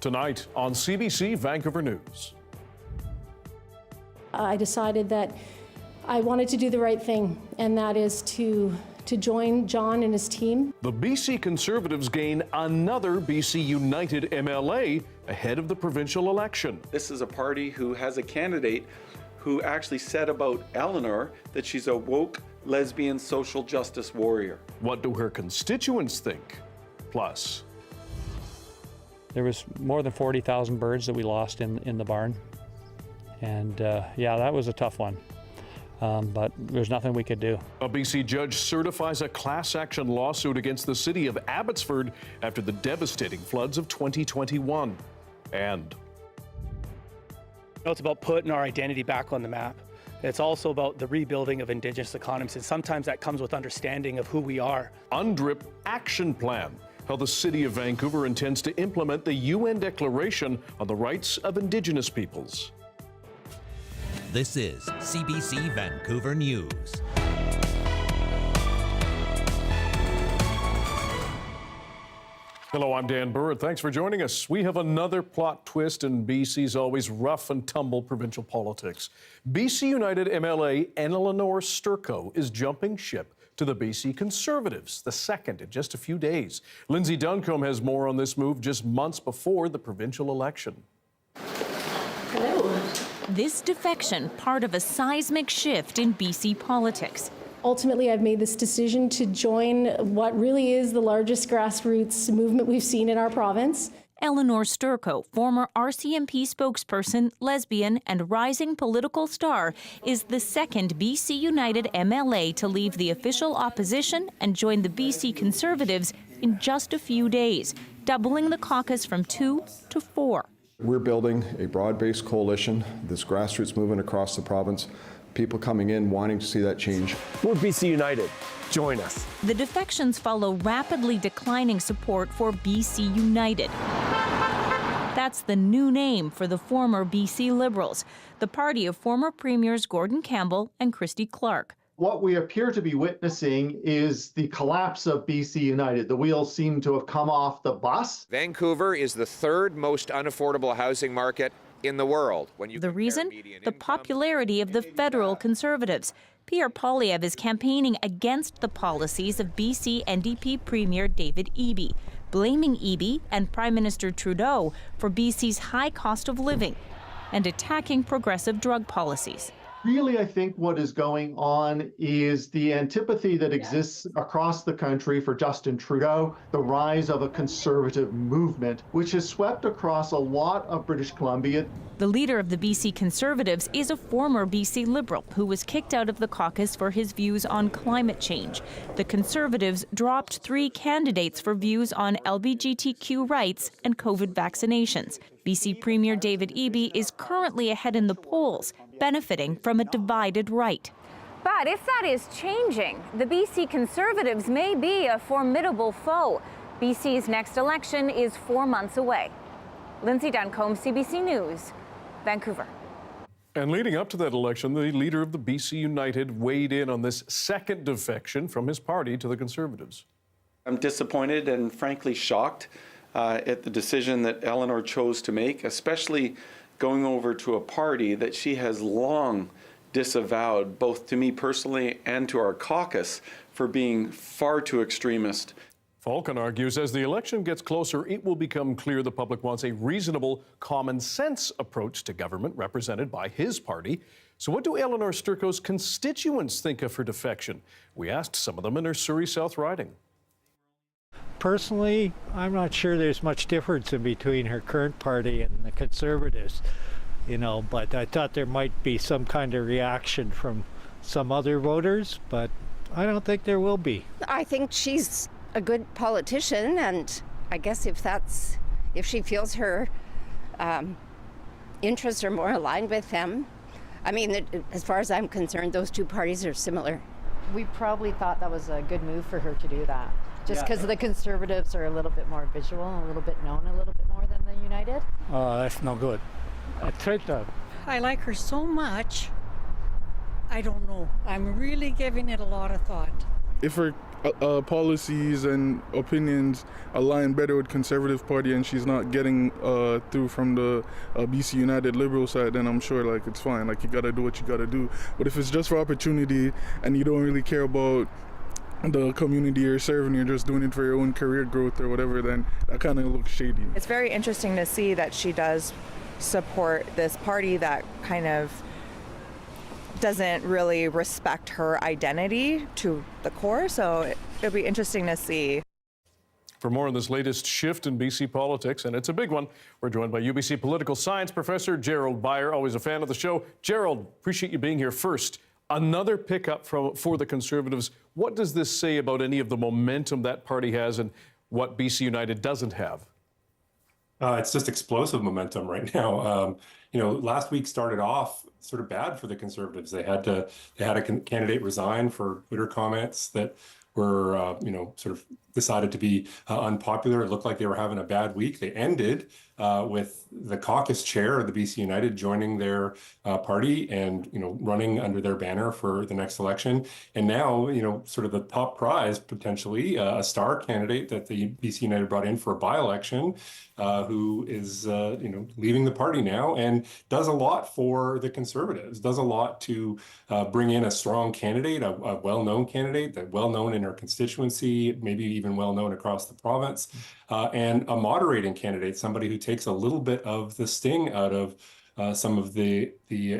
Tonight on CBC Vancouver News. I decided that I wanted to do the right thing, and that is to join John and his team. The BC Conservatives gain another BC United MLA ahead of the provincial election. This is a party who has a candidate who actually said about Elenore that she's a woke, lesbian, social justice warrior. What do her constituents think? Plus, there was more than 40,000 birds that we lost in the barn. And yeah, that was a tough one. But there's nothing we could do. A BC judge certifies a class action lawsuit against the city of Abbotsford after the devastating floods of 2021. And it's about putting our identity back on the map. It's also about the rebuilding of Indigenous economies, and sometimes that comes with understanding of who we are. UNDRIP Action Plan, how the city of Vancouver intends to implement the UN Declaration on the Rights of Indigenous Peoples. This is CBC Vancouver News. Hello, I'm Dan Burritt. Thanks for joining us. We have another plot twist in BC's always rough and tumble provincial politics. BC United MLA Elenore Sturko is jumping ship to the BC Conservatives, the second in just a few days. Lindsay Duncombe has more on this move just months before the provincial election. Hello. This defection, part of a seismic shift in BC politics. Ultimately, I've made this decision to join what really is the largest grassroots movement we've seen in our province. Elenore Sturko, former RCMP spokesperson, lesbian, and rising political star, is the second BC United MLA to leave the official opposition and join the BC Conservatives in just a few days, doubling the caucus from 2 to 4. We're building a broad-based coalition, this grassroots movement across the province, people coming in wanting to see that change. We're BC United. Join us. The defections follow rapidly declining support for BC United. That's the new name for the former BC Liberals, the party of former Premiers Gordon Campbell and Christy Clark. What we appear to be witnessing is the collapse of BC United. The wheels seem to have come off the bus. Vancouver is the third most unaffordable housing market in the world. The reason? The popularity of the federal Conservatives. Pierre Poilievre is campaigning against the policies of BC NDP Premier David Eby, blaming Eby and Prime Minister Trudeau for BC's high cost of living and attacking progressive drug policies. Really, I think what is going on is the antipathy that exists across the country for Justin Trudeau, the rise of a conservative movement, which has swept across a lot of British Columbia. The leader of the BC Conservatives is a former BC Liberal who was kicked out of the caucus for his views on climate change. The Conservatives dropped 3 candidates for views on LGBTQ rights and COVID vaccinations. BC Premier David Eby is currently ahead in the polls, benefiting from a divided right. But if that is changing, the BC Conservatives may be a formidable foe. BC's next election is 4 months away. Lindsay Duncombe, CBC News, Vancouver. And leading up to that election, the leader of the BC United weighed in on this second defection from his party to the Conservatives. I'm disappointed and frankly shocked at the decision that Elenore chose to make, especially going over to a party that she has long disavowed, both to me personally and to our caucus, for being far too extremist. Falcon argues as the election gets closer, it will become clear the public wants a reasonable, common sense approach to government represented by his party. So what do Elenore Sturko's constituents think of her defection? We asked some of them in her Surrey South riding. Personally, I'm not sure there's much difference in between her current party and the Conservatives, but I thought there might be some kind of reaction from some other voters, but I don't think there will be. I think she's a good politician, and I guess if she feels her interests are more aligned with them, I mean, as far as I'm concerned, those two parties are similar. We probably thought that was a good move for her to do that. Just because the Conservatives are a little bit more visual, a little bit known, a little bit more than the United. Oh, that's no good. I tried that. I like her so much. I don't know. I'm really giving it a lot of thought. If her policies and opinions align better with Conservative Party, and she's not getting through from the BC United Liberal side, then I'm sure like it's fine. Like, you gotta do what you gotta do. But if it's just for opportunity and you don't really care about the community you're serving, you're just doing it for your own career growth or whatever, then that kind of looks shady. It's very interesting to see that she does support this party that kind of doesn't really respect her identity to the core, so it'll be interesting to see. For more on this latest shift in BC politics, and it's a big one, we're joined by UBC political science professor Gerald Beyer, always a fan of the show. Gerald, appreciate you being here. First, another pickup for the Conservatives. What does this say about any of the momentum that party has and what BC United doesn't have? It's just explosive momentum right now. Last week started off sort of bad for the Conservatives. They had a candidate resign for Twitter comments that were, sort of decided to be unpopular. It looked like they were having a bad week. They ended with the caucus chair of the BC United joining their party and, running under their banner for the next election. And now, sort of the top prize, potentially, a star candidate that the BC United brought in for a by-election, who is, leaving the party now and does a lot for the Conservatives, does a lot to bring in a strong candidate, a well-known candidate, that well-known in her constituency, maybe even well-known across the province, and a moderating candidate, somebody who takes a little bit of the sting out of some of the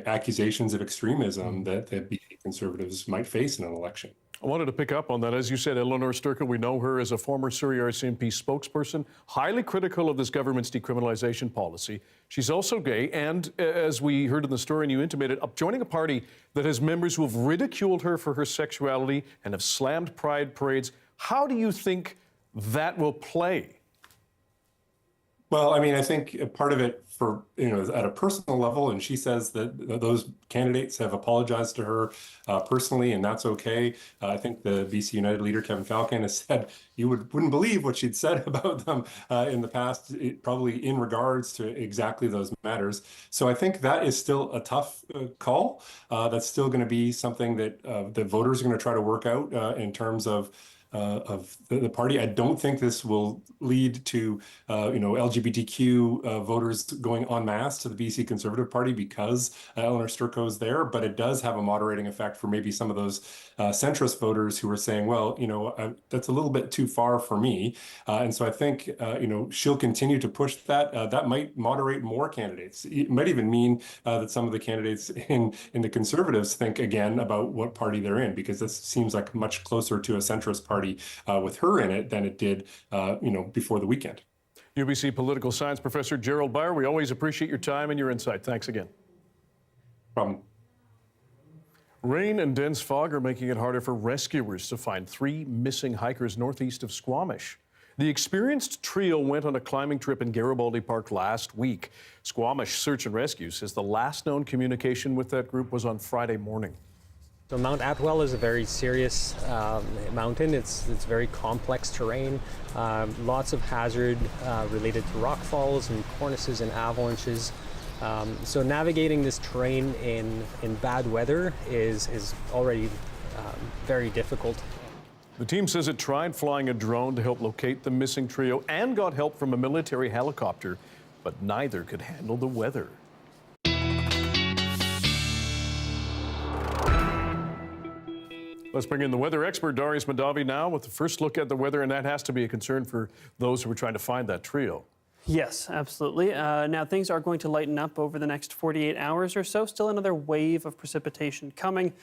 accusations of extremism that the BC Conservatives might face in an election. I wanted to pick up on that. As you said, Elenore Sturko, we know her as a former Surrey RCMP spokesperson, highly critical of this government's decriminalization policy. She's also gay, and as we heard in the story and you intimated, joining a party that has members who have ridiculed her for her sexuality and have slammed pride parades. How do you think that will play? Well, I mean, I think part of it for, at a personal level, and she says that those candidates have apologized to her personally, and that's okay. I think the BC United leader, Kevin Falcon, has said you wouldn't believe what she'd said about them in the past, probably in regards to exactly those matters. So I think that is still a tough call. That's still going to be something that the voters are going to try to work out in terms of the party. I don't think this will lead to, LGBTQ voters going en masse to the BC Conservative Party because Elenore Sturko is there, but it does have a moderating effect for maybe some of those centrist voters who are saying, well, that's a little bit too far for me. And so I think, she'll continue to push that. That might moderate more candidates. It might even mean that some of the candidates in the Conservatives think again about what party they're in, because this seems like much closer to a centrist party with her in it than it did, before the weekend. UBC political science professor Gerald Beyer, we always appreciate your time and your insight. Thanks again. Problem. Rain and dense fog are making it harder for rescuers to find 3 missing hikers northeast of Squamish. The experienced trio went on a climbing trip in Garibaldi Park last week. Squamish Search and Rescue says the last known communication with that group was on Friday morning. So Mount Atwell is a very serious mountain. It's very complex terrain, lots of hazard related to rock falls and cornices and avalanches. So navigating this terrain in bad weather is already very difficult. The team says it tried flying a drone to help locate the missing trio and got help from a military helicopter, but neither could handle the weather. Let's bring in the weather expert, Darius Madavi, now with the first look at the weather, and that has to be a concern for those who are trying to find that trio. Yes, absolutely. Now, things are going to lighten up over the next 48 hours or so. Still another wave of precipitation coming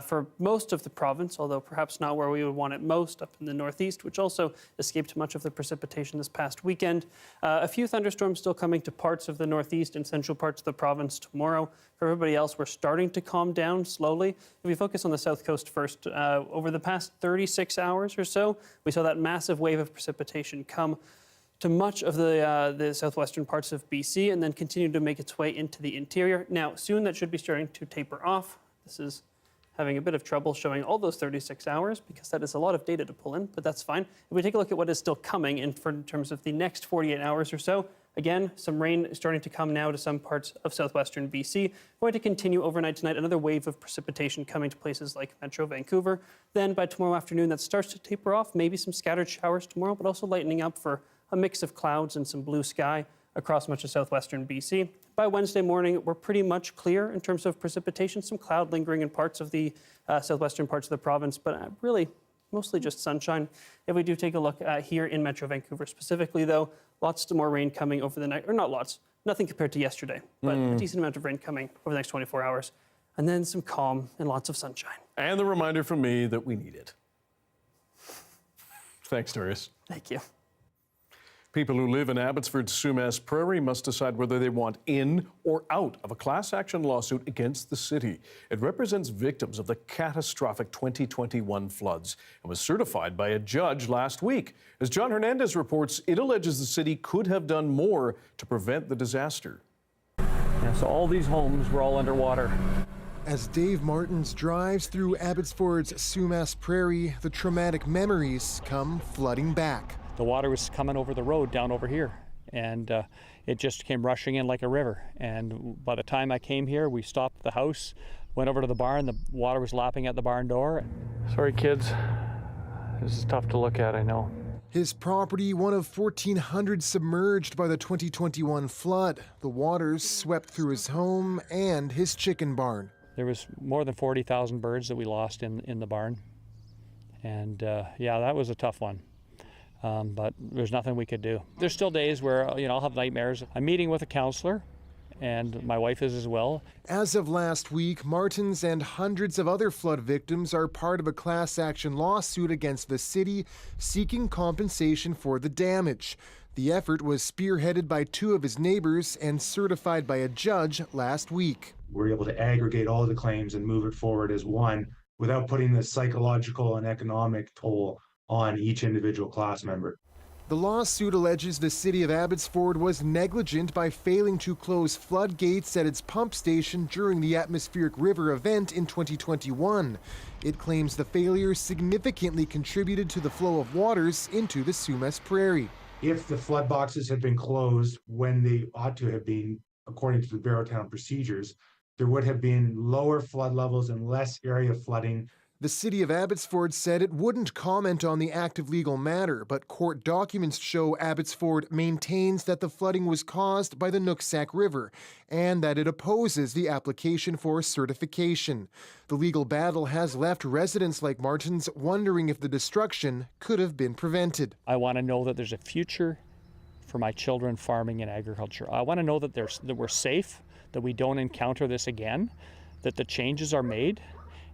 for most of the province, although perhaps not where we would want it most, up in the northeast, which also escaped much of the precipitation this past weekend. A few thunderstorms still coming to parts of the northeast and central parts of the province tomorrow. For everybody else, we're starting to calm down slowly. If we focus on the south coast first, over the past 36 hours or so, we saw that massive wave of precipitation come to much of the southwestern parts of BC and then continue to make its way into the interior. Now, soon that should be starting to taper off. This is having a bit of trouble showing all those 36 hours because that is a lot of data to pull in, but that's fine. If we take a look at what is still coming in terms of the next 48 hours or so, Again, some rain is starting to come now to some parts of southwestern BC. Going to continue overnight tonight, another wave of precipitation coming to places like Metro Vancouver. Then by tomorrow afternoon, that starts to taper off, maybe some scattered showers tomorrow, but also lightening up for a mix of clouds and some blue sky across much of southwestern BC. By Wednesday morning, we're pretty much clear in terms of precipitation, some cloud lingering in parts of the southwestern parts of the province, but really mostly just sunshine. If we do take a look here in Metro Vancouver specifically, though, lots more rain coming over the night, or not lots, nothing compared to yesterday, but a decent amount of rain coming over the next 24 hours. And then some calm and lots of sunshine. And the reminder from me that we need it. Thanks, Darius. Thank you. People who live in Abbotsford's Sumas Prairie must decide whether they want in or out of a class action lawsuit against the city. It represents victims of the catastrophic 2021 floods and was certified by a judge last week. As John Hernandez reports, it alleges the city could have done more to prevent the disaster. Yeah, so all these homes were all underwater. As Dave Martins drives through Abbotsford's Sumas Prairie, the traumatic memories come flooding back. The water was coming over the road down over here, and it just came rushing in like a river. And by the time I came here, we stopped at the house, went over to the barn, the water was lapping at the barn door. Sorry, kids. This is tough to look at, I know. His property, one of 1,400 submerged by the 2021 flood. The waters swept through his home and his chicken barn. There was more than 40,000 birds that we lost in the barn. And yeah, that was a tough one. But there's nothing we could do. There's still days where, I'll have nightmares. I'm meeting with a counselor, and my wife is as well. As of last week, Martins and hundreds of other flood victims are part of a class action lawsuit against the city seeking compensation for the damage. The effort was spearheaded by two of his neighbors and certified by a judge last week. We're able to aggregate all of the claims and move it forward as one without putting the psychological and economic toll on each individual class member. The lawsuit alleges the city of Abbotsford was negligent by failing to close floodgates at its pump station during the atmospheric river event in 2021. It claims the failure significantly contributed to the flow of waters into the Sumas Prairie. If the flood boxes had been closed when they ought to have been, according to the Barrowtown procedures, there would have been lower flood levels and less area flooding. The city of Abbotsford said it wouldn't comment on the active legal matter, but court documents show Abbotsford maintains that the flooding was caused by the Nooksack River and that it opposes the application for certification. The legal battle has left residents like Martins wondering if the destruction could have been prevented. I want to know that there's a future for my children farming and agriculture. I want to know that we're safe, that we don't encounter this again, that the changes are made.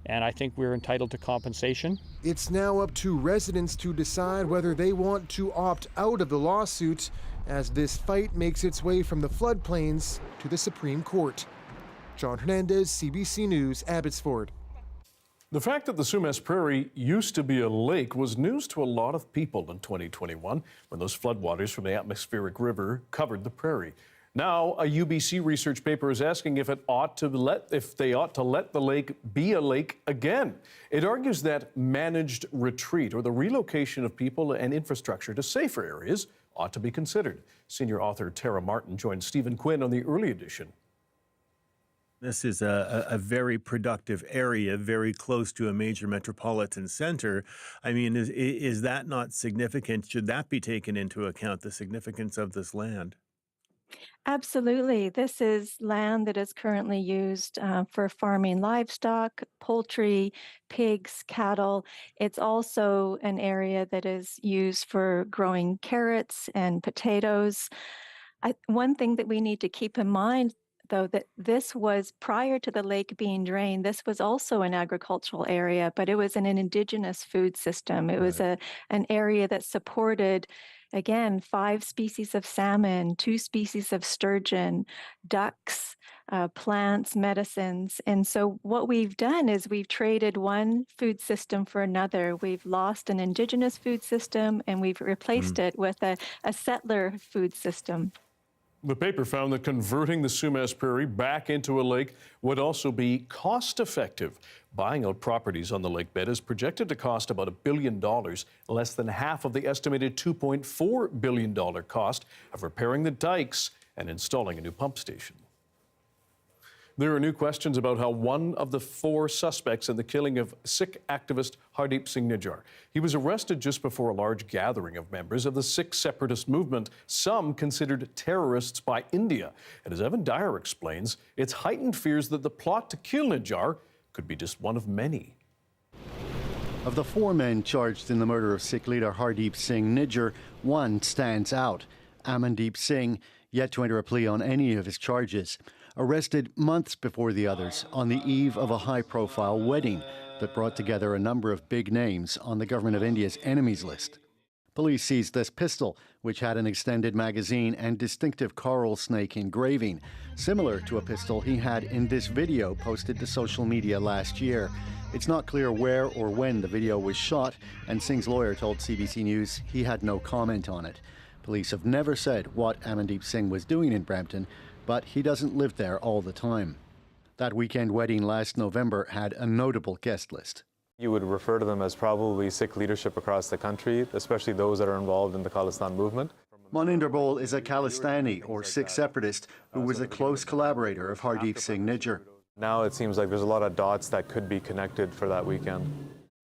And I think we're entitled to compensation. It's now up to residents to decide whether they want to opt out of the lawsuit as this fight makes its way from the floodplains to the Supreme Court. John Hernandez, CBC News, Abbotsford. The fact that the Sumas Prairie used to be a lake was news to a lot of people in 2021 when those floodwaters from the atmospheric river covered the prairie. Now, a UBC research paper is asking if they ought to let the lake be a lake again. It argues that managed retreat or the relocation of people and infrastructure to safer areas ought to be considered. Senior author Tara Martin joined Stephen Quinn on the early edition. This is a very productive area, very close to a major metropolitan center. I mean, is that not significant? Should that be taken into account, the significance of this land? Absolutely. This is land that is currently used for farming livestock, poultry, pigs, cattle. It's also an area that is used for growing carrots and potatoes. One thing that we need to keep in mind, though, that this was prior to the lake being drained, this was also an agricultural area, but it was an indigenous food system. It was an area that supported, again, 5 species of salmon, 2 species of sturgeon, ducks, plants, medicines. And so what we've done is we've traded one food system for another. We've lost an indigenous food system and we've replaced it with a settler food system. The paper found that converting the Sumas Prairie back into a lake would also be cost-effective. Buying out properties on the lake bed is projected to cost about $1 billion, less than half of the estimated $2.4 billion cost of repairing the dikes and installing a new pump station. There are new questions about how one of the 4 suspects in the killing of Sikh activist Hardeep Singh Nijjar. He was arrested just before a large gathering of members of the Sikh separatist movement, some considered terrorists by India. And as Evan Dyer explains, it's heightened fears that the plot to kill Nijjar could be just one of many. Of the 4 men charged in the murder of Sikh leader Hardeep Singh Nijjar, one stands out. Amandeep Singh, yet to enter a plea on any of his charges. Arrested months before the others on the eve of a high-profile wedding that brought together a number of big names on the Government of India's enemies list. Police seized this pistol, which had an extended magazine and distinctive coral snake engraving, similar to a pistol he had in this video posted to social media last year. It's not clear where or when the video was shot, and Singh's lawyer told CBC News he had no comment on it. Police have never said what Amandeep Singh was doing in Brampton, but he doesn't live there all the time. That weekend wedding last November had a notable guest list. You would refer to them as probably Sikh leadership across the country, especially those that are involved in the Khalistan movement. Moninder Bol is a Khalistani, or Sikh separatist, who was a close collaborator of Hardeep Singh Nijjar. Now it seems like there's a lot of dots that could be connected for that weekend.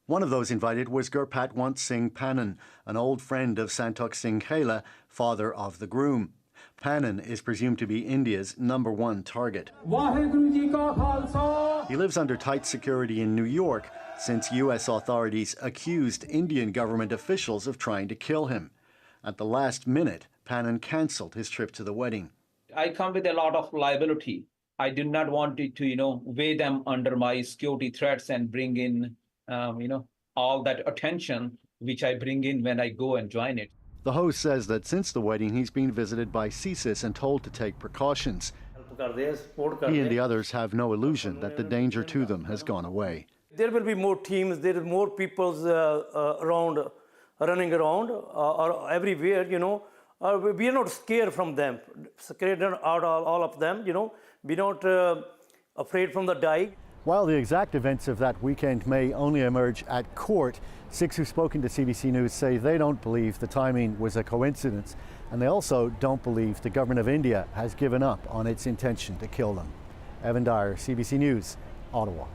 One of those invited was Gurpatwant Singh Pannan, an old friend of Santok Singh Khela, father of the groom. Pannan is presumed to be India's #1 target. He lives under tight security in New York since U.S. authorities accused Indian government officials of trying to kill him. At the last minute, Pannan cancelled his trip to the wedding. I come with a lot of liability. I did not want it to, weigh them under my security threats and bring in, all that attention which I bring in when I go and join it. The host says that since the wedding, he's been visited by CSIS and told to take precautions. He and the others have no illusion that the danger to them has gone away. There will be more teams, there is more people running around or everywhere, we are not scared from them, scared out all of them, we're not afraid from the dike. While the exact events of that weekend may only emerge at court, Sikhs who've spoken to CBC News say they don't believe the timing was a coincidence, and they also don't believe the Government of India has given up on its intention to kill them. Evan Dyer, CBC News, Ottawa.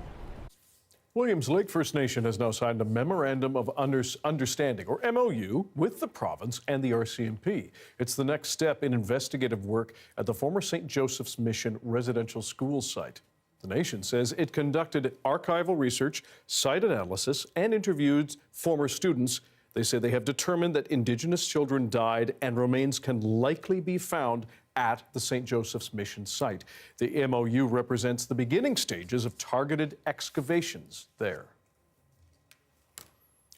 Williams Lake First Nation has now signed a Memorandum of Understanding, or MOU, with the province and the RCMP. It's the next step in investigative work at the former St. Joseph's Mission residential school site. The nation says it conducted archival research, site analysis, and interviewed former students. They say they have determined that Indigenous children died and remains can likely be found at the St. Joseph's Mission site. The MOU represents the beginning stages of targeted excavations there.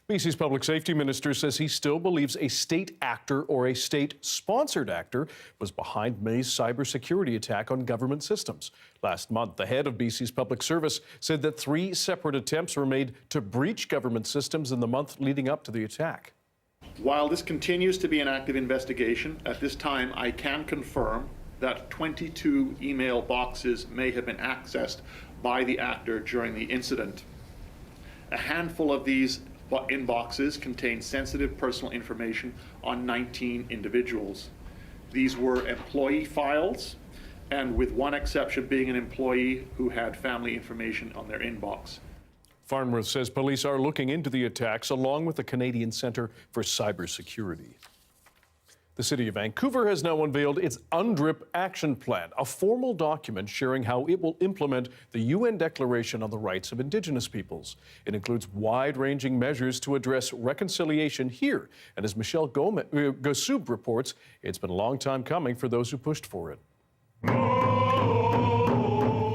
BC's Public Safety Minister says he still believes a state actor or a state-sponsored actor was behind May's cybersecurity attack on government systems. Last month, the head of BC's Public Service said that 3 separate attempts were made to breach government systems in the month leading up to the attack. While this continues to be an active investigation, at this time I can confirm that 22 email boxes may have been accessed by the actor during the incident. A handful of these inboxes contain sensitive personal information on 19 individuals. These were employee files, and with one exception being an employee who had family information on their inbox. Farnworth says police are looking into the attacks along with the Canadian Centre for Cybersecurity. The City of Vancouver has now unveiled its UNDRIP Action Plan, a formal document sharing how it will implement the UN Declaration on the Rights of Indigenous Peoples. It includes wide-ranging measures to address reconciliation here. And as Michelle Gassoub reports, it's been a long time coming for those who pushed for it.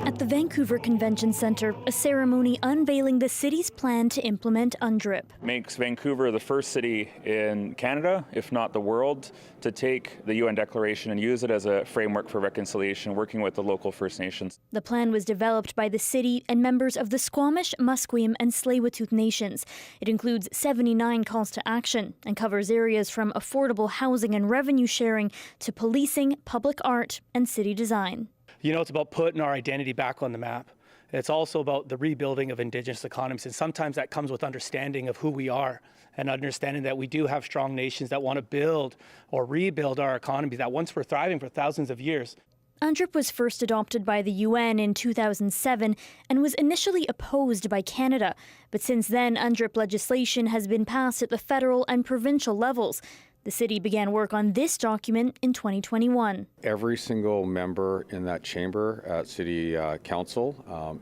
At the Vancouver Convention Centre, a ceremony unveiling the city's plan to implement UNDRIP. Makes Vancouver the first city in Canada, if not the world, to take the UN Declaration and use it as a framework for reconciliation, working with the local First Nations. The plan was developed by the city and members of the Squamish, Musqueam and Tsleil-Waututh nations. It includes 79 calls to action and covers areas from affordable housing and revenue sharing to policing, public art and city design. You know, it's about putting our identity back on the map. It's also about the rebuilding of Indigenous economies, and sometimes that comes with understanding of who we are and understanding that we do have strong nations that want to build or rebuild our economy that once were thriving for thousands of years. UNDRIP was first adopted by the UN in 2007 and was initially opposed by Canada. But since then, UNDRIP legislation has been passed at the federal and provincial levels. The city began work on this document in 2021. Every single member in that chamber at City Council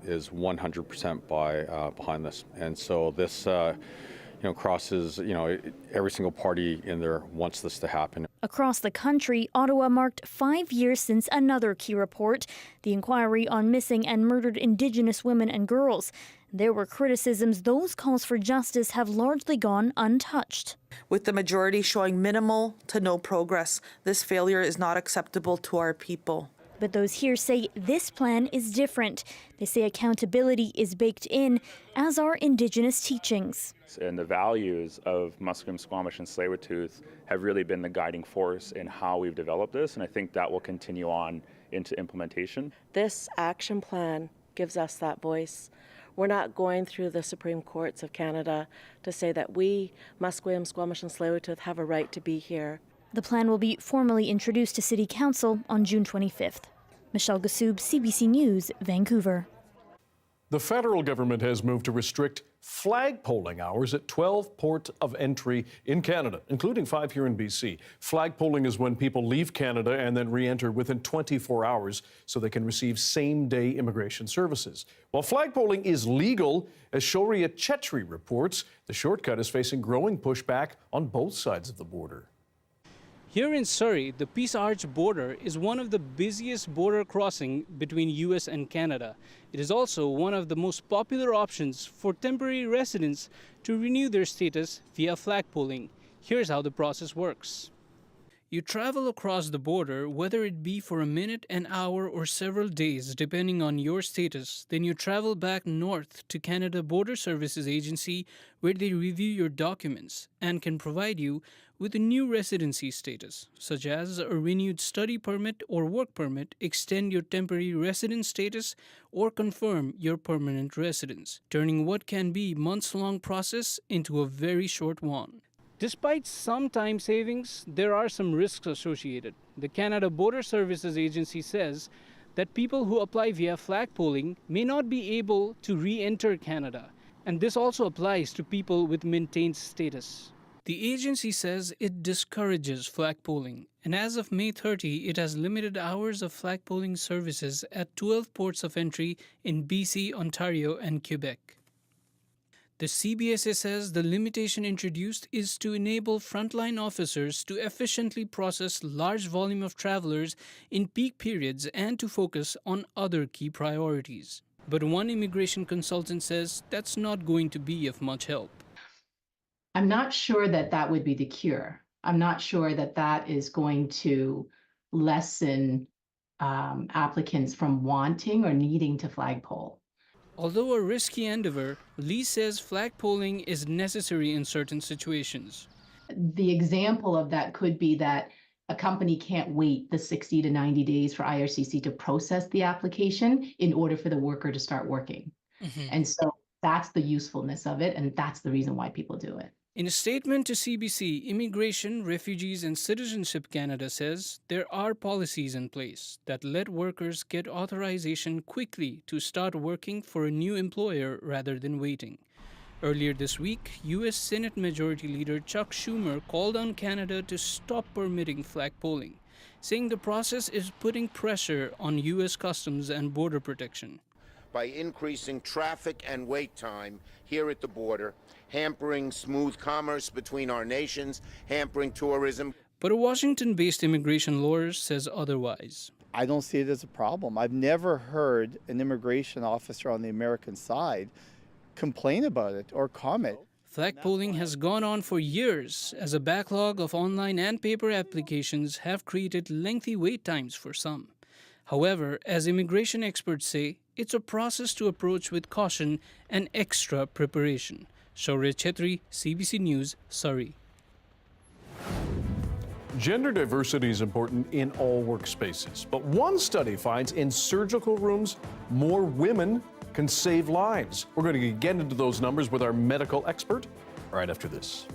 is 100% behind this. And so this crosses, every single party in there wants this to happen. Across the country, Ottawa marked 5 years since another key report, the inquiry on missing and murdered Indigenous women and girls. There were criticisms those calls for justice have largely gone untouched. With the majority showing minimal to no progress, this failure is not acceptable to our people. But those here say this plan is different. They say accountability is baked in, as are Indigenous teachings. And the values of Musqueam, Squamish, and Tsleil-Waututh have really been the guiding force in how we've developed this, and I think that will continue on into implementation. This action plan gives us that voice. We're not going through the Supreme Courts of Canada to say that we, Musqueam, Squamish, and Tsleil-Waututh, have a right to be here. The plan will be formally introduced to City Council on June 25th. Michelle Gassoub, CBC News, Vancouver. The federal government has moved to restrict flagpoling hours at 12 ports of entry in Canada, including 5 here in BC. Flagpoling is when people leave Canada and then re-enter within 24 hours so they can receive same-day immigration services. While flagpoling is legal, as Shoria Chetri reports, the shortcut is facing growing pushback on both sides of the border. Here in Surrey, the Peace Arch border is one of the busiest border crossing between US and Canada. It is also one of the most popular options for temporary residents to renew their status via flagpoling. Here's how the process works. You travel across the border, whether it be for a minute, an hour, or several days, depending on your status. Then you travel back north to Canada Border Services Agency, where they review your documents and can provide you with a new residency status, such as a renewed study permit or work permit, extend your temporary resident status, or confirm your permanent residence, turning what can be months-long process into a very short one. Despite some time savings, there are some risks associated. The Canada Border Services Agency says that people who apply via flagpoling may not be able to re-enter Canada, and this also applies to people with maintained status. The agency says it discourages flagpoling, and as of May 30, it has limited hours of flagpoling services at 12 ports of entry in BC, Ontario, and Quebec. The CBSA says the limitation introduced is to enable frontline officers to efficiently process large volume of travelers in peak periods and to focus on other key priorities. But one immigration consultant says that's not going to be of much help. I'm not sure that that would be the cure. I'm not sure that that is going to lessen applicants from wanting or needing to flagpole. Although a risky endeavor, Lee says flagpoling is necessary in certain situations. The example of that could be that a company can't wait the 60 to 90 days for IRCC to process the application in order for the worker to start working. And so that's the usefulness of it, and that's the reason why people do it. In a statement to CBC, Immigration, Refugees and Citizenship Canada says there are policies in place that let workers get authorization quickly to start working for a new employer rather than waiting. Earlier this week, U.S. Senate Majority Leader Chuck Schumer called on Canada to stop permitting flagpoling, saying the process is putting pressure on U.S. Customs and Border Protection. By increasing traffic and wait time here at the border, hampering smooth commerce between our nations, hampering tourism. But a Washington-based immigration lawyer says otherwise. I don't see it as a problem. I've never heard an immigration officer on the American side complain about it or comment. Flagpoling has gone on for years, as a backlog of online and paper applications have created lengthy wait times for some. However, as immigration experts say, it's a process to approach with caution and extra preparation. Shaurya Chetri, CBC News, Surrey. Gender diversity is important in all workspaces, but one study finds in surgical rooms, more women can save lives. We're going to get into those numbers with our medical expert right after this.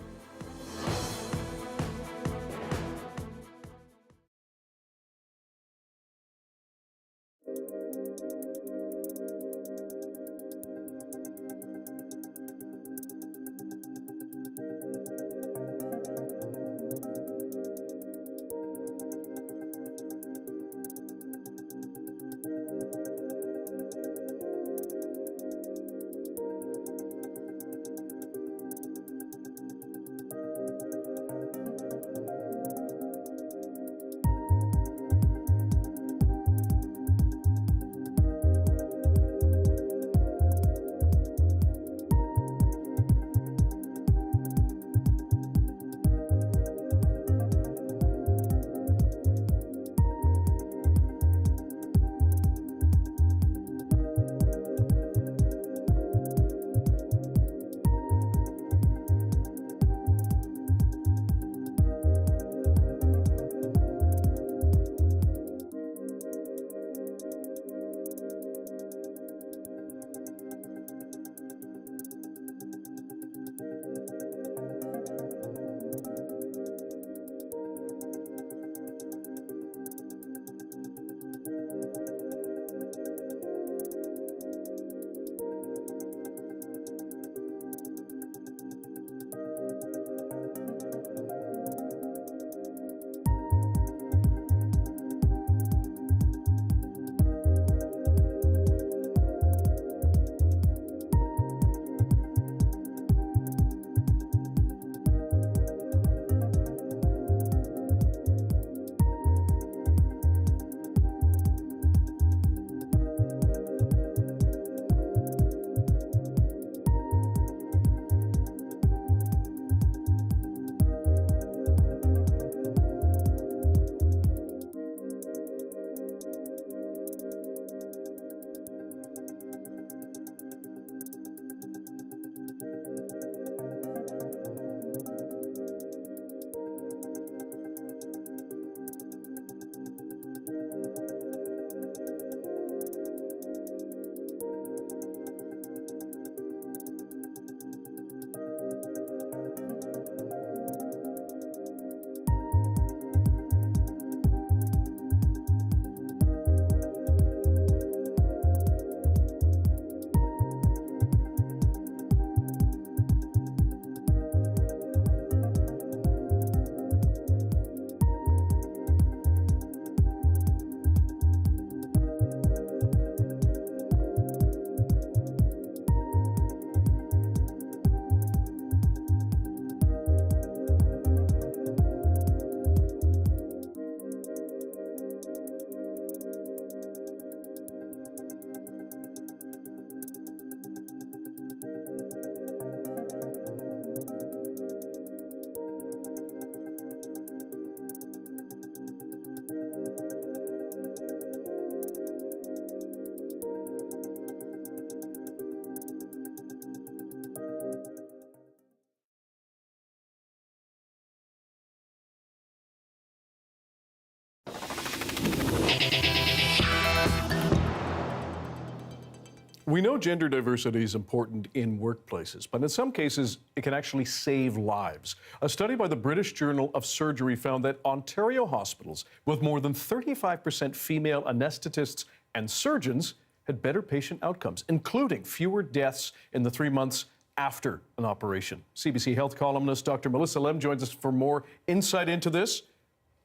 We know gender diversity is important in workplaces, but in some cases, it can actually save lives. A study by the British Journal of Surgery found that Ontario hospitals with more than 35% female anesthetists and surgeons had better patient outcomes, including fewer deaths in the 3 months after an operation. CBC Health columnist Dr. Melissa Lem joins us for more insight into this.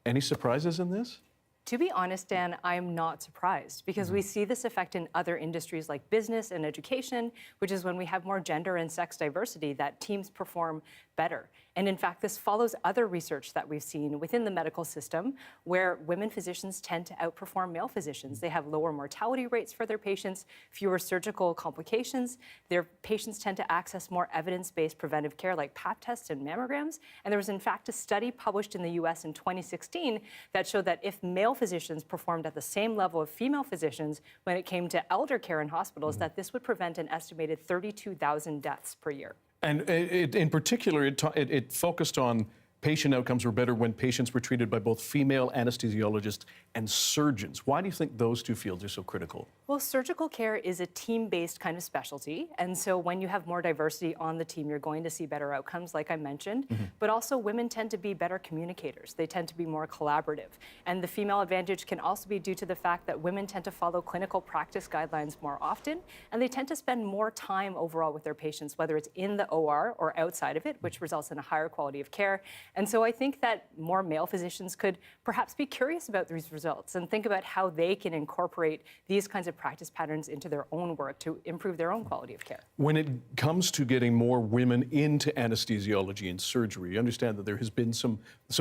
Any surprises in this? To be honest, Dan, I'm not surprised because we see this effect in other industries like business and education, which is when we have more gender and sex diversity that teams perform better. And in fact, this follows other research that we've seen within the medical system where women physicians tend to outperform male physicians. They have lower mortality rates for their patients, fewer surgical complications. Their patients tend to access more evidence-based preventive care like Pap tests and mammograms. And there was in fact a study published in the US in 2016 that showed that if male physicians performed at the same level of female physicians when it came to elder care in hospitals, that this would prevent an estimated 32,000 deaths per year. And in particular, it focused on patient outcomes were better when patients were treated by both female anesthesiologists and surgeons. Why do you think those two fields are so critical? Well, surgical care is a team-based kind of specialty. And so when you have more diversity on the team, you're going to see better outcomes, like I mentioned. But also women tend to be better communicators. They tend to be more collaborative. And the female advantage can also be due to the fact that women tend to follow clinical practice guidelines more often, and they tend to spend more time overall with their patients, whether it's in the OR or outside of it, which results in a higher quality of care. And so I think that more male physicians could perhaps be curious about these results and think about how they can incorporate these kinds of practice patterns into their own work to improve their own quality of care. When it comes to getting more women into anesthesiology and surgery, you understand that there has been some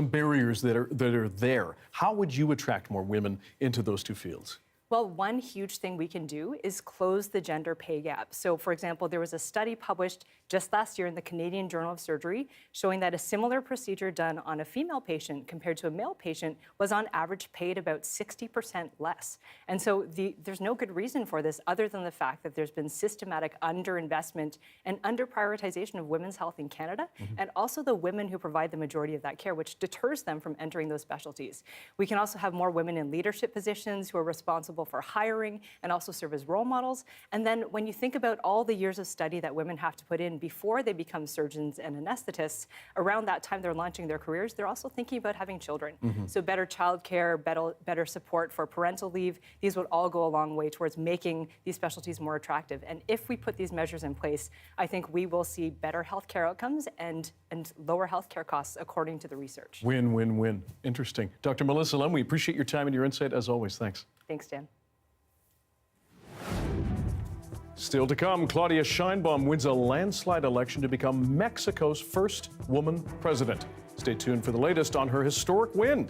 barriers that are there. How would you attract more women into those two fields? Well, one huge thing we can do is close the gender pay gap. So, for example, there was a study published just last year in the Canadian Journal of Surgery showing that a similar procedure done on a female patient compared to a male patient was on average paid about 60% less. And so there's no good reason for this other than the fact that there's been systematic underinvestment and under-prioritization of women's health in Canada, and also the women who provide the majority of that care, which deters them from entering those specialties. We can also have more women in leadership positions who are responsible for hiring and also serve as role models. And then when you think about all the years of study that women have to put in before they become surgeons and anesthetists, around that time they're launching their careers, they're also thinking about having children. So better childcare, better support for parental leave, these would all go a long way towards making these specialties more attractive. And if we put these measures in place, I think we will see better healthcare outcomes and lower healthcare costs according to the research. Win, win, win. Interesting. Dr. Melissa Lem, we appreciate your time and your insight as always. Thanks. Thanks, Dan. Still to come, Claudia Sheinbaum wins a landslide election to become Mexico's first woman president. Stay tuned for the latest on her historic win.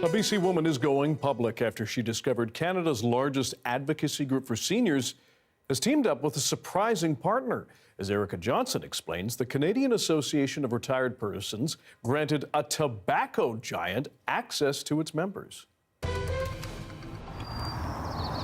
A BC woman is going public after she discovered Canada's largest advocacy group for seniors has teamed up with a surprising partner. As Erica Johnson explains, the Canadian Association of Retired Persons granted a tobacco giant access to its members.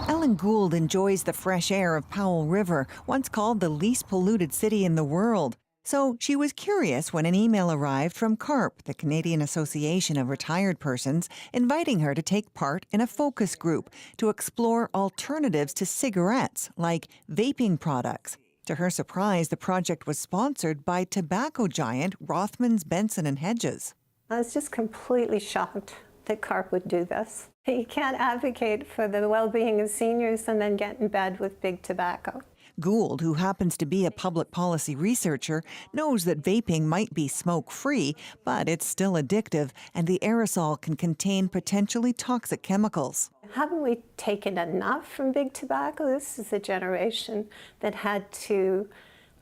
Ellen Gould enjoys the fresh air of Powell River, once called the least polluted city in the world. So she was curious when an email arrived from CARP, the Canadian Association of Retired Persons, inviting her to take part in a focus group to explore alternatives to cigarettes, like vaping products. To her surprise, the project was sponsored by tobacco giant Rothmans, Benson and Hedges. I was just completely shocked that CARP would do this. You can't advocate for the well-being of seniors and then get in bed with big tobacco. Gould, who happens to be a public policy researcher, knows that vaping might be smoke-free, but it's still addictive, and the aerosol can contain potentially toxic chemicals. Haven't we taken enough from big tobacco? This is a generation that had to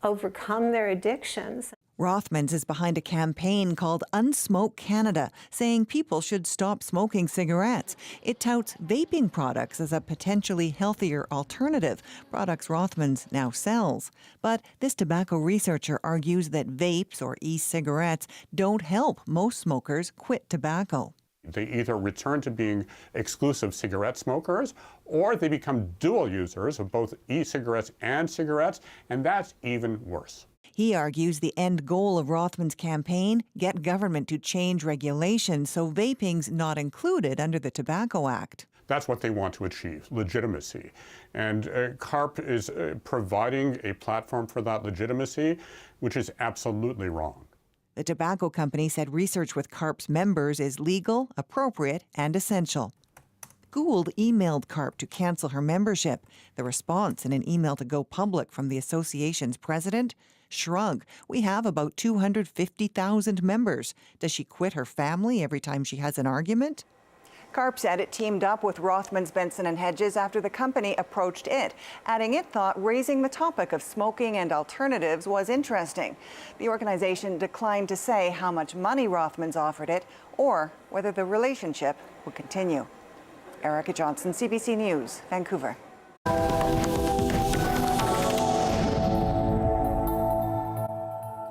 overcome their addictions. Rothmans is behind a campaign called Unsmoke Canada, saying people should stop smoking cigarettes. It touts vaping products as a potentially healthier alternative, products Rothmans now sells. But this tobacco researcher argues that vapes or e-cigarettes don't help most smokers quit tobacco. They either return to being exclusive cigarette smokers, or they become dual users of both e-cigarettes and cigarettes, and that's even worse. He argues the end goal of Rothman's campaign, get government to change regulations so vaping's not included under the Tobacco Act. That's what they want to achieve, legitimacy. And CARP is providing a platform for that legitimacy, which is absolutely wrong. The tobacco company said research with CARP's members is legal, appropriate, and essential. Gould emailed CARP to cancel her membership. The response in an email to go public from the association's president? Shrug. We have about 250,000 members. Does she quit her family every time she has an argument? CARP said it teamed up with Rothmans, Benson and Hedges after the company approached it, adding it thought raising the topic of smoking and alternatives was interesting. The organization declined to say how much money Rothmans offered it or whether the relationship would continue. Erica Johnson, CBC News, Vancouver.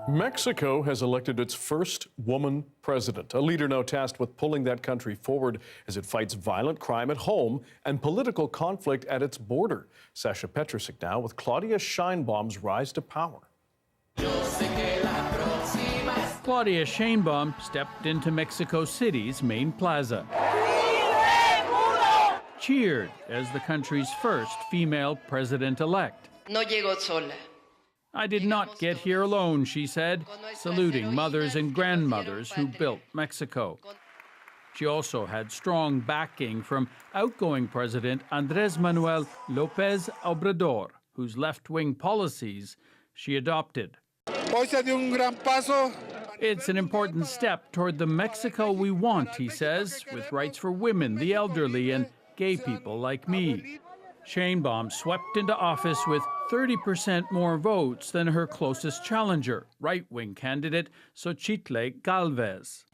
Mexico has elected its first woman president, a leader now tasked with pulling that country forward as it fights violent crime at home and political conflict at its border. Sasha Petrusik now with Claudia Sheinbaum's rise to power. Claudia Sheinbaum stepped into Mexico City's main plaza. Cheered as the country's first female president-elect. No llegó sola. I did not get here alone, she said, saluting mothers and grandmothers who built Mexico. She also had strong backing from outgoing President Andrés Manuel López Obrador, whose left-wing policies she adopted. It's an important step toward the Mexico we want, he says, with rights for women, the elderly, and gay people like me. Sheinbaum swept into office with 30% more votes than her closest challenger, right-wing candidate Xochitl Galvez.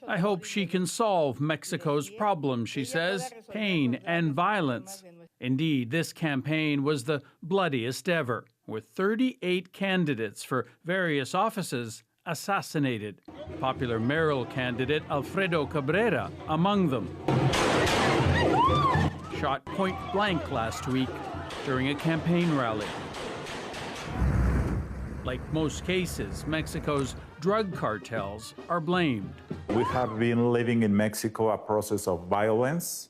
I hope she can solve Mexico's problems, she says, pain and violence. Indeed, this campaign was the bloodiest ever, with 38 candidates for various offices assassinated. Popular mayoral candidate Alfredo Cabrera among them. Shot point blank last week during a campaign rally. Like most cases, Mexico's drug cartels are blamed. We have been living in Mexico a process of violence,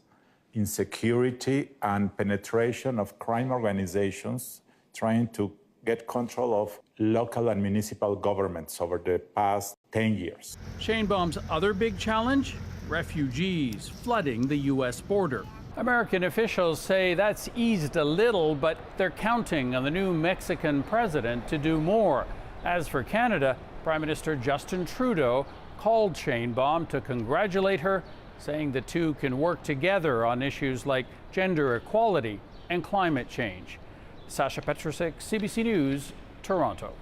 insecurity, and penetration of crime organizations trying to get control of local and municipal governments over the past 10 years. Sheinbaum's other big challenge? Refugees flooding the U.S. border. American officials say that's eased a little, but they're counting on the new Mexican president to do more. As for Canada, Prime Minister Justin Trudeau called Sheinbaum to congratulate her, saying the two can work together on issues like gender equality and climate change. Sasha Petrusik, CBC News, Toronto.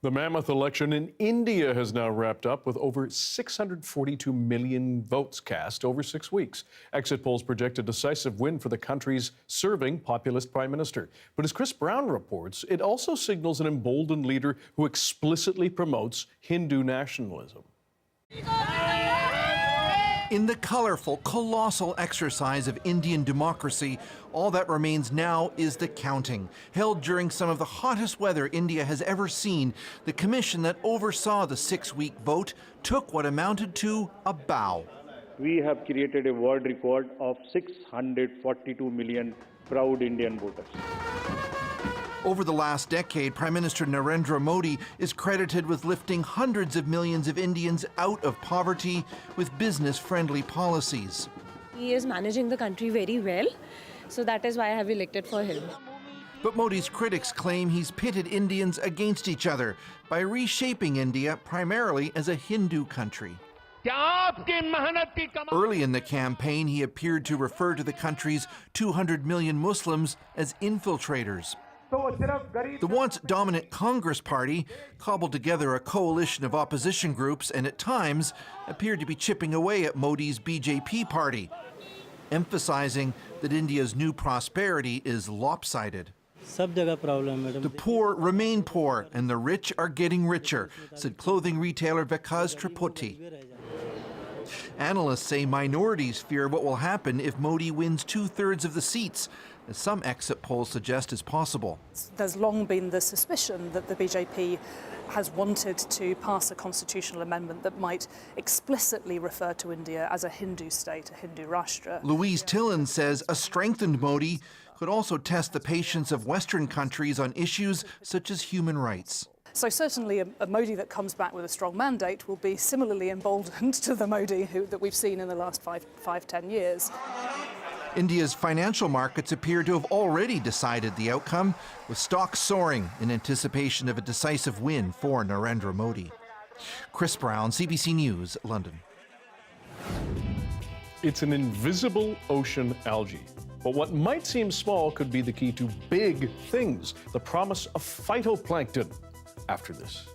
The mammoth election in India has now wrapped up with over 642 million votes cast over 6 weeks. Exit polls project a decisive win for the country's serving populist prime minister. But as Chris Brown reports, it also signals an emboldened leader who explicitly promotes Hindu nationalism. In the colorful, colossal exercise of Indian democracy, all that remains now is the counting. Held during some of the hottest weather India has ever seen, the commission that oversaw the 6-week vote took what amounted to a bow. We have created a world record of 642 million proud Indian voters. Over the last decade, Prime Minister Narendra Modi is credited with lifting hundreds of millions of Indians out of poverty with business-friendly policies. He is managing the country very well, so that is why I have elected for him. But Modi's critics claim he's pitted Indians against each other by reshaping India primarily as a Hindu country. Early in the campaign, he appeared to refer to the country's 200 million Muslims as infiltrators. The once dominant Congress Party cobbled together a coalition of opposition groups and at times appeared to be chipping away at Modi's BJP party, emphasizing that India's new prosperity is lopsided. The poor remain poor and the rich are getting richer, said clothing retailer Vikas Triputi. Analysts say minorities fear what will happen if Modi wins 2/3 of the seats, as some exit polls suggest is possible. There's long been the suspicion that the BJP has wanted to pass a constitutional amendment that might explicitly refer to India as a Hindu state, a Hindu Rashtra. Louise Tillen says a strengthened Modi could also test the patience of Western countries on issues such as human rights. So certainly a Modi that comes back with a strong mandate will be similarly emboldened to the Modi that we've seen in the last 5-10 years. India's financial markets appear to have already decided the outcome, with stocks soaring in anticipation of a decisive win for Narendra Modi. Chris Brown, CBC News, London. It's an invisible ocean algae. But what might seem small could be the key to big things, the promise of phytoplankton. After this.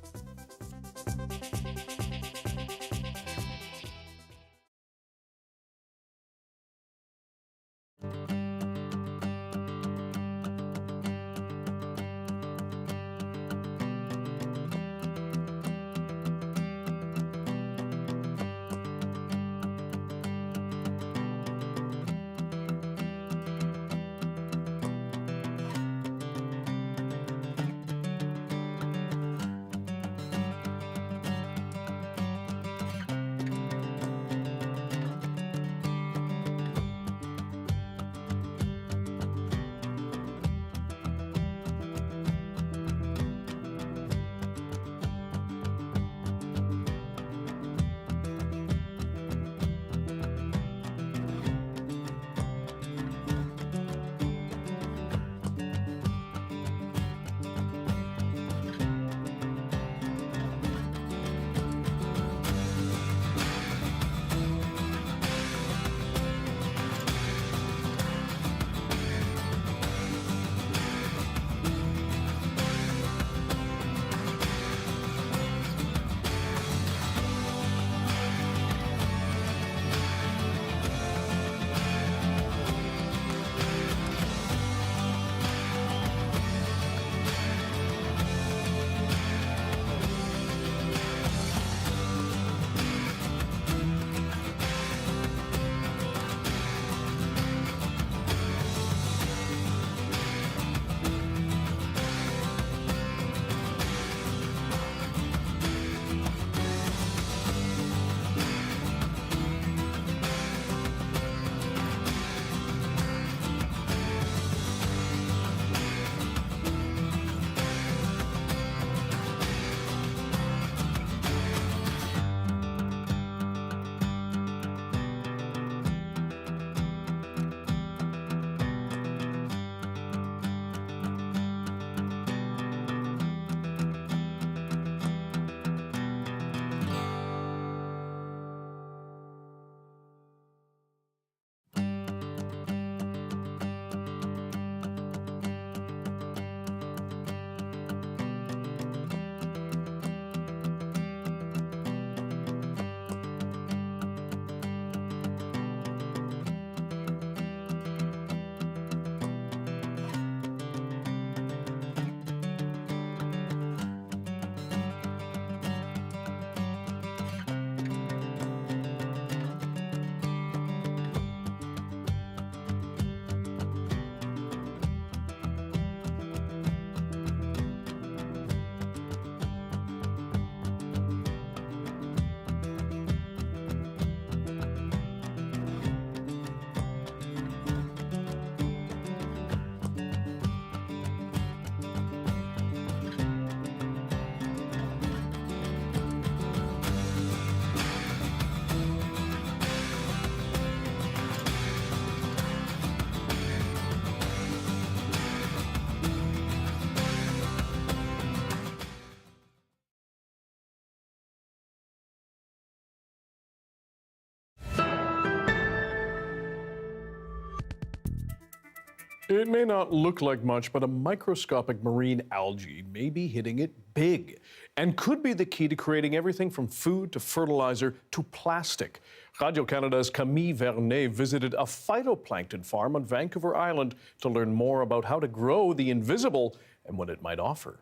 It may not look like much, but a microscopic marine algae may be hitting it big and could be the key to creating everything from food to fertilizer to plastic. Radio Canada's Camille Vernet visited a phytoplankton farm on Vancouver Island to learn more about how to grow the invisible and what it might offer.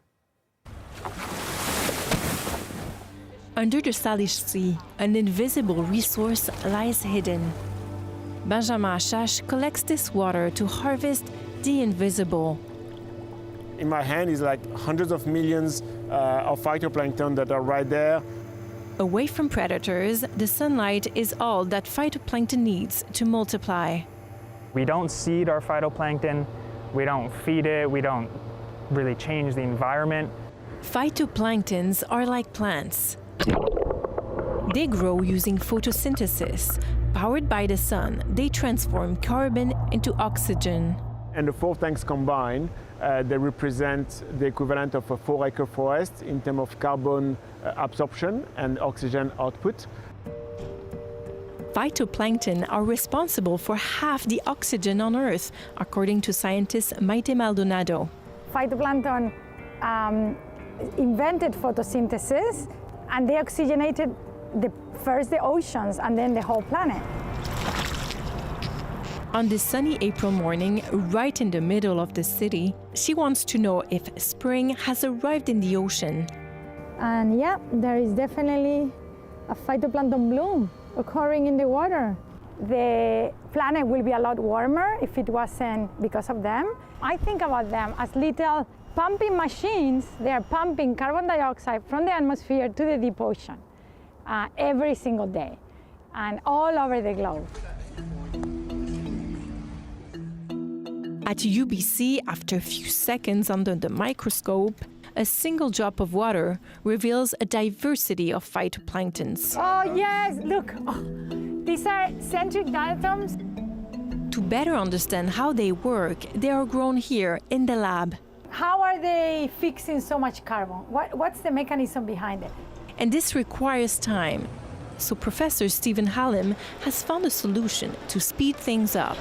Under the Salish Sea, an invisible resource lies hidden. Benjamin Achache collects this water to harvest the invisible. In my hand is like hundreds of millions of phytoplankton that are right there. Away from predators, the sunlight is all that phytoplankton needs to multiply. We don't seed our phytoplankton, we don't feed it, we don't really change the environment. Phytoplanktons are like plants. They grow using photosynthesis. Powered by the sun, they transform carbon into oxygen. And the 4 tanks combined, they represent the equivalent of a 4-acre forest in terms of carbon absorption and oxygen output. Phytoplankton are responsible for half the oxygen on Earth, according to scientist Maite Maldonado. Phytoplankton invented photosynthesis, and they oxygenated first the oceans and then the whole planet. On this sunny April morning, right in the middle of the city, she wants to know if spring has arrived in the ocean. And yeah, there is definitely a phytoplankton bloom occurring in the water. The planet will be a lot warmer if it wasn't because of them. I think about them as little pumping machines. They are pumping carbon dioxide from the atmosphere to the deep ocean every single day and all over the globe. At UBC, after a few seconds under the microscope, a single drop of water reveals a diversity of phytoplanktons. Oh yes, look, these are centric diatoms. To better understand how they work, they are grown here in the lab. How are they fixing so much carbon? What's the mechanism behind it? And this requires time. So Professor Stephen Hallam has found a solution to speed things up.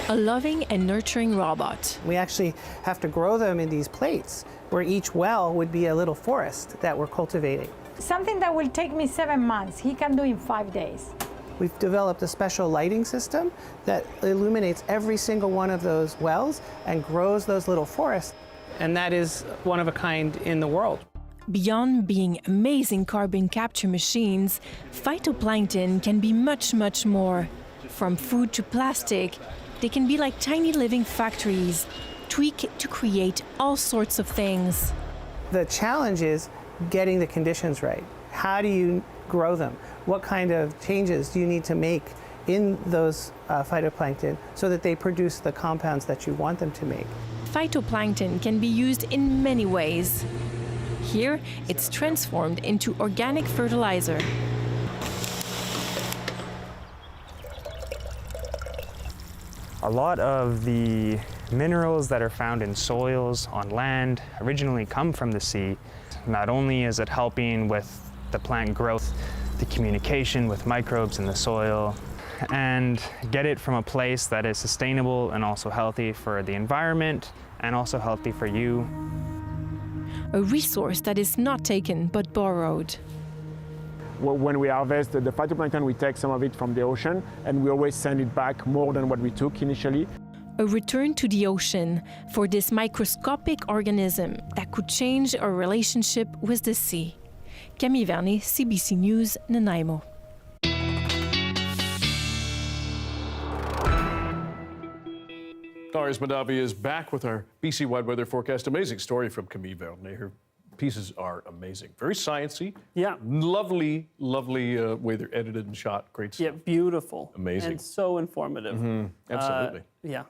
A loving and nurturing robot. We actually have to grow them in these plates, where each well would be a little forest that we're cultivating. Something that will take me 7 months, he can do in 5 days. We've developed a special lighting system that illuminates every single one of those wells and grows those little forests. And that is one of a kind in the world. Beyond being amazing carbon capture machines, phytoplankton can be much, much more. From food to plastic, they can be like tiny living factories, tweaked to create all sorts of things. The challenge is getting the conditions right. How do you grow them? What kind of changes do you need to make in those phytoplankton so that they produce the compounds that you want them to make? Phytoplankton can be used in many ways. Here, it's transformed into organic fertilizer. A lot of the minerals that are found in soils on land originally come from the sea. Not only is it helping with the plant growth, the communication with microbes in the soil, and get it from a place that is sustainable and also healthy for the environment and also healthy for you. A resource that is not taken but borrowed. When we harvest the phytoplankton, we take some of it from the ocean, and we always send it back more than what we took initially. A return to the ocean for this microscopic organism that could change our relationship with the sea. Camille Vernet, CBC News, Nanaimo. Darius Madavi is back with our BC Wide Weather Forecast. Amazing story from Camille Vernet. Her pieces are amazing. Very sciencey. Yeah. Lovely, lovely way they're edited and shot. Great stuff. Yeah, beautiful. Amazing. And so informative. Mm-hmm. Absolutely. Yeah,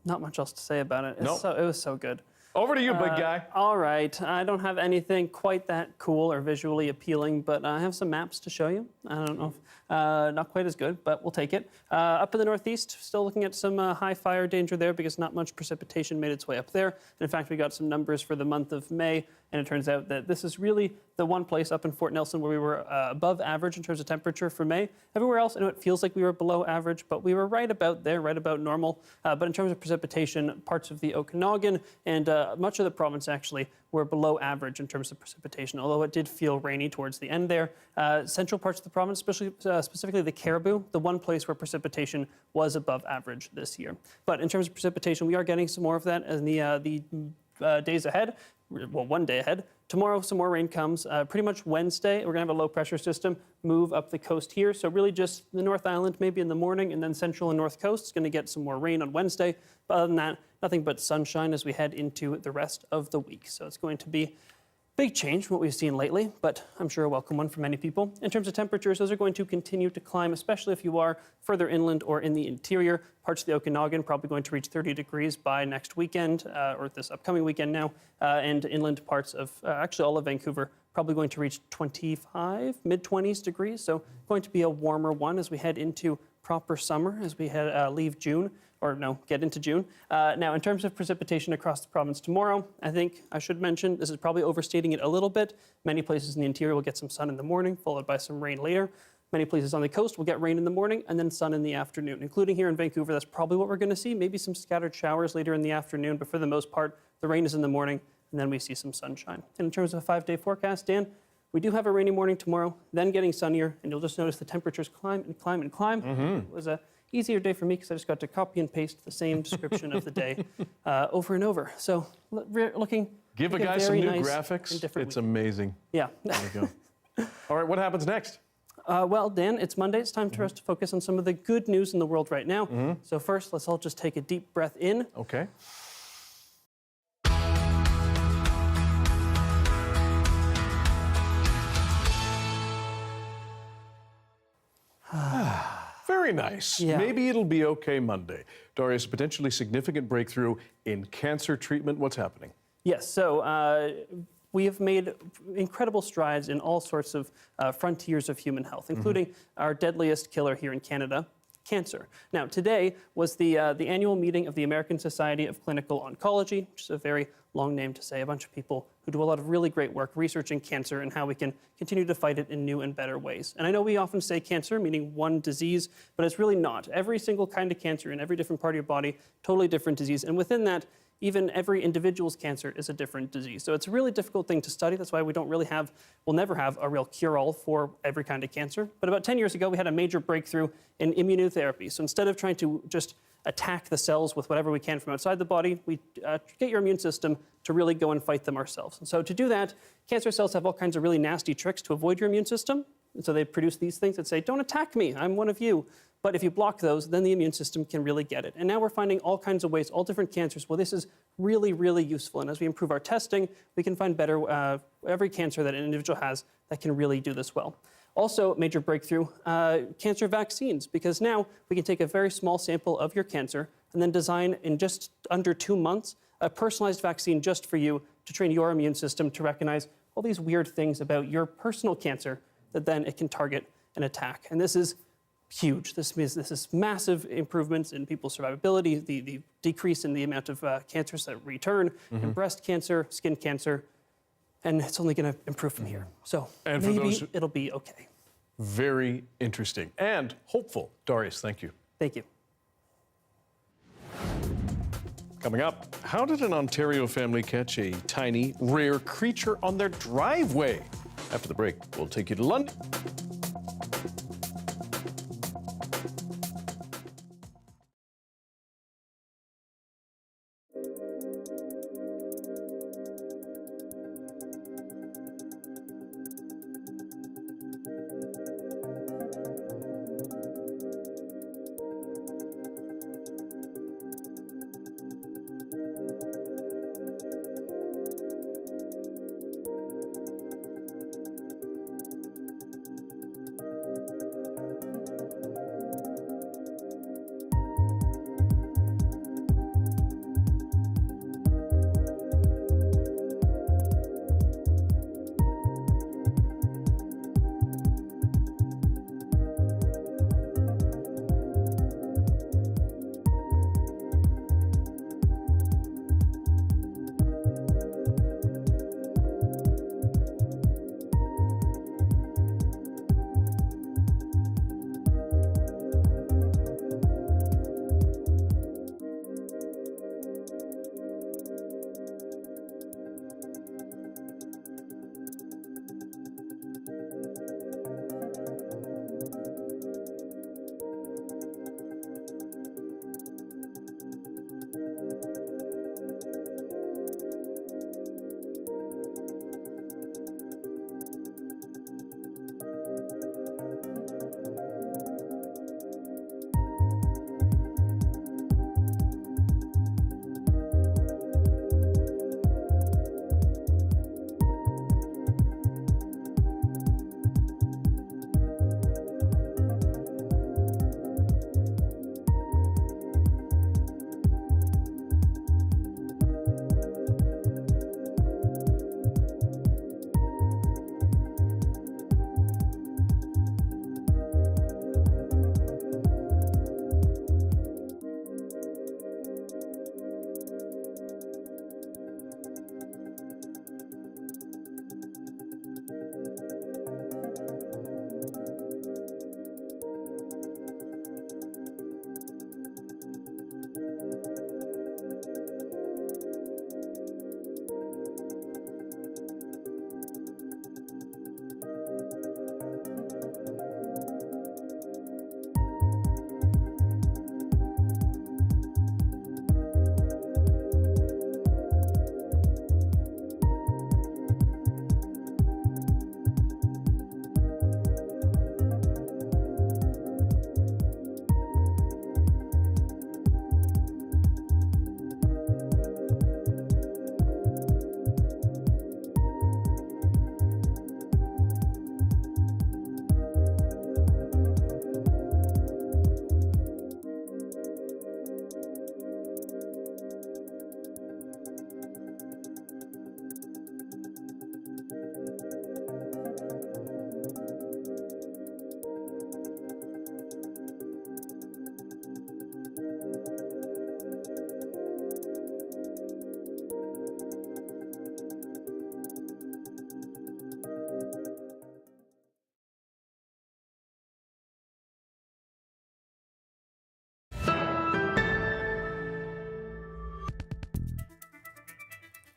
not much else to say about it. Nope. It was so good. Over to you, big guy. All right. I don't have anything quite that cool or visually appealing, but I have some maps to show you. I don't know if, not quite as good, but we'll take it. Up in the northeast, still looking at some high fire danger there because not much precipitation made its way up there. And in fact, we got some numbers for the month of May, And it turns out that this is really the one place up in Fort Nelson where we were above average in terms of temperature for May. Everywhere else, I know it feels like we were below average, but we were right about there, right about normal. But in terms of precipitation, parts of the Okanagan and much of the province actually were below average in terms of precipitation, although it did feel rainy towards the end there. Central parts of the province, specifically the Caribou, the one place where precipitation was above average this year. But in terms of precipitation, we are getting some more of that in the days ahead. Well, one day ahead. Tomorrow, some more rain comes. Pretty much Wednesday, we're going to have a low pressure system move up the coast here. So really just the North Island maybe in the morning, and then Central and North Coast is going to get some more rain on Wednesday. But other than that, nothing but sunshine as we head into the rest of the week. So it's going to be big change from what we've seen lately, but I'm sure a welcome one for many people. In terms of temperatures, those are going to continue to climb, especially if you are further inland or in the interior. Parts of the Okanagan probably going to reach 30 degrees by next weekend, or this upcoming weekend now, and inland parts of, actually all of Vancouver, probably going to reach 25, mid-20s degrees, so going to be a warmer one as we head into proper summer, as we leave June. Or no, get into June. Now, in terms of precipitation across the province tomorrow, I think I should mention, this is probably overstating it a little bit. Many places in the interior will get some sun in the morning, followed by some rain later. Many places on the coast will get rain in the morning and then sun in the afternoon, including here in Vancouver. That's probably what we're going to see. Maybe some scattered showers later in the afternoon, but for the most part, the rain is in the morning, and then we see some sunshine. And in terms of a 5-day forecast, Dan, we do have a rainy morning tomorrow, then getting sunnier, and you'll just notice the temperatures climb and climb and climb. Mm-hmm. It was a easier day for me because I just got to copy and paste the same description of the day over and over. So looking Give a guy some new graphics. It's amazing. Yeah. There you go. All right, what happens next? Well, Dan, it's Monday. It's time for us to focus on some of the good news in the world right now. So first, let's all just take a deep breath in. Okay. Very nice. Yeah. Maybe it'll be okay Monday. Darius, a potentially significant breakthrough in cancer treatment. What's happening? Yes, so we have made incredible strides in all sorts of frontiers of human health, including our deadliest killer here in Canada, cancer. Now, today was the annual meeting of the American Society of Clinical Oncology, which is a very long name to say, a bunch of people who do a lot of really great work researching cancer and how we can continue to fight it in new and better ways. And I know we often say cancer, meaning one disease, but it's really not. Every single kind of cancer in every different part of your body, totally different disease. And within that, even every individual's cancer is a different disease. So it's a really difficult thing to study. That's why we don't really have, we'll never have a real cure-all for every kind of cancer. But about 10 years ago, we had a major breakthrough in immunotherapy. So instead of trying to just attack the cells with whatever we can from outside the body, we get your immune system to really go and fight them ourselves. And so to do that, cancer cells have all kinds of really nasty tricks to avoid your immune system. And so they produce these things that say, don't attack me, I'm one of you. But if you block those, then the immune system can really get it. And now we're finding all kinds of ways, all different cancers. Well, this is really, really useful. And as we improve our testing, we can find better every cancer that an individual has that can really do this well. Also, major breakthrough, cancer vaccines, because now we can take a very small sample of your cancer and then design in just under 2 months a personalized vaccine just for you to train your immune system to recognize all these weird things about your personal cancer that then it can target and attack. And this is huge. This is massive improvements in people's survivability, the decrease in the amount of cancers that return, in breast cancer, skin cancer, and it's only going to improve from here. So And maybe it'll be okay. Very interesting and hopeful. Darius, thank you. Thank you. Coming up, how did an Ontario family catch a tiny, rare creature on their driveway? After the break, we'll take you to London.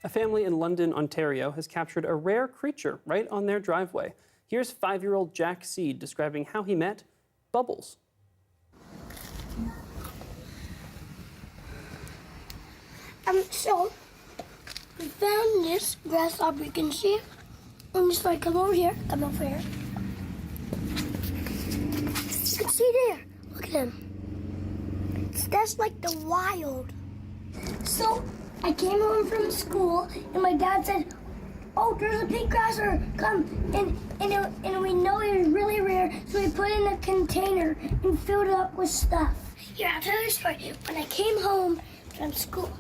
A family in London, Ontario has captured a rare creature right on their driveway. Here's 5-year-old Jack Seed describing how he met Bubbles. So we found this grasshopper, you can see it. I'm just like, come over here, come over here. You can see there, look at him. That's like the wild. So I came home from school and my dad said, oh, there's a pink grasshopper, come. And we know it was really rare, so we put it in a container and filled it up with stuff. Here, I'll tell you a story. When I came home from school,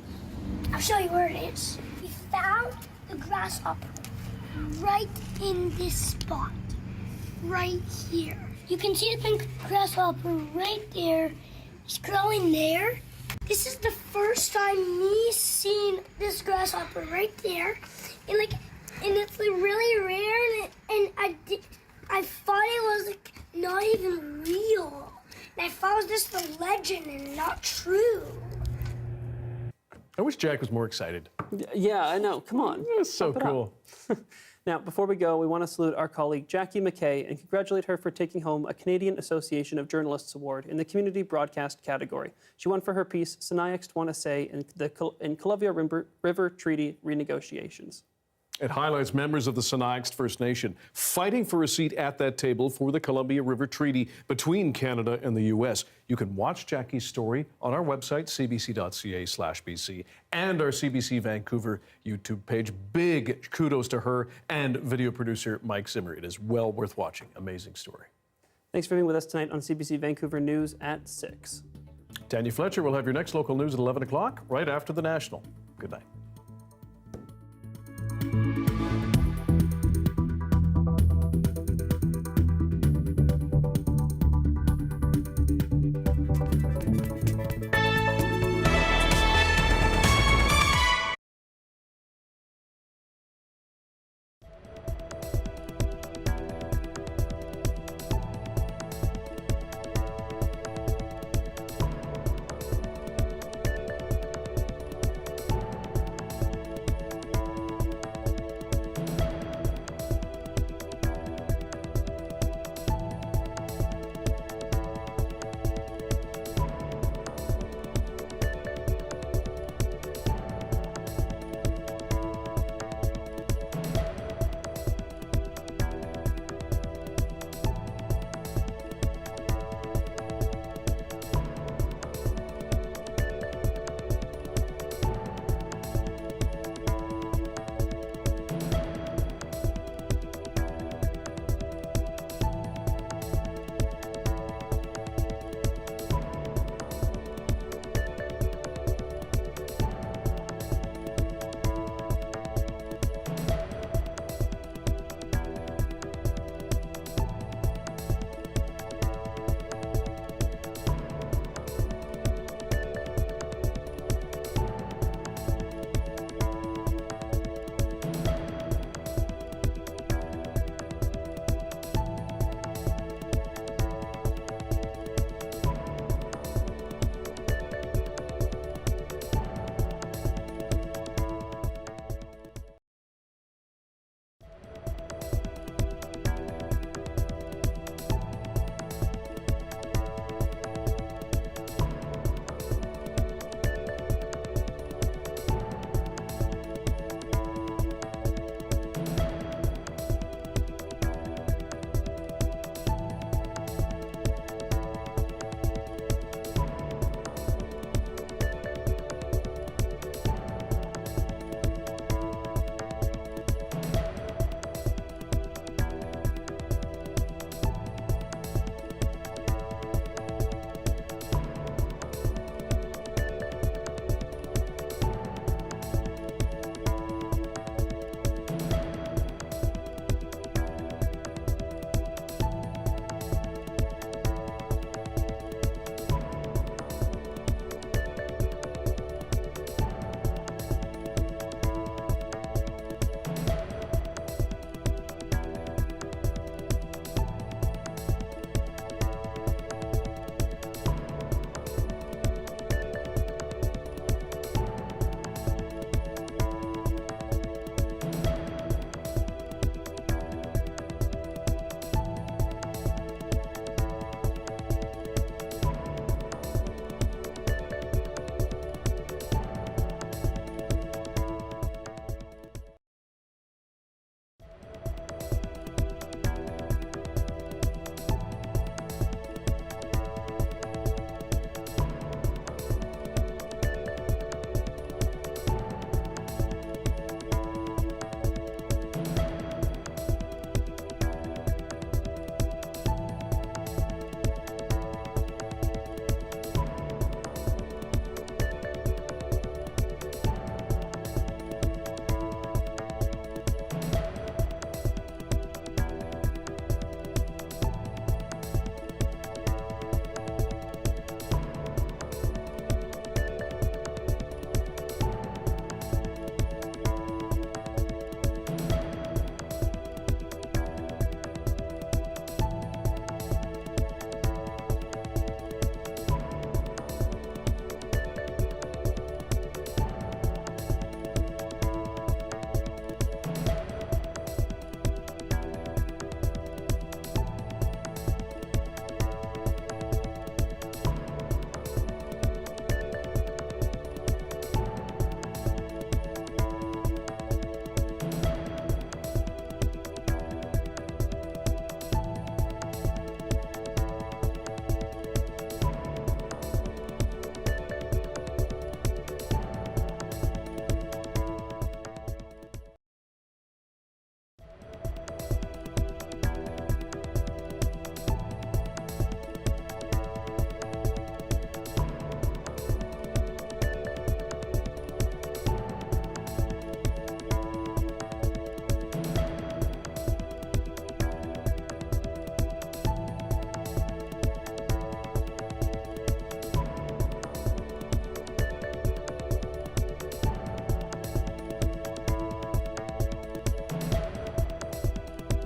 I'll show you where it is. We found the grasshopper right in this spot, right here. You can see the pink grasshopper right there. It's growing there. This is the first time me seeing this grasshopper right there, and it's like really rare, and I thought it was like not even real, and I thought it was just a legend and not true. I wish Jack was more excited. Yeah, I know. Come on. That's so cool. Now, before we go, we want to salute our colleague Jackie McKay and congratulate her for taking home a Canadian Association of Journalists Award in the Community Broadcast category. She won for her piece, Sinixt Want to Say in Columbia River Treaty Renegotiations. It highlights members of the Sinixt First Nation fighting for a seat at that table for the Columbia River Treaty between Canada and the U.S. You can watch Jackie's story on our website, cbc.ca/BC, and our CBC Vancouver YouTube page. Big kudos to her and video producer Mike Zimmer. It is well worth watching. Amazing story. Thanks for being with us tonight on CBC Vancouver News at 6. Tanya Fletcher will have your next local news at 11 o'clock, right after the National. Good night.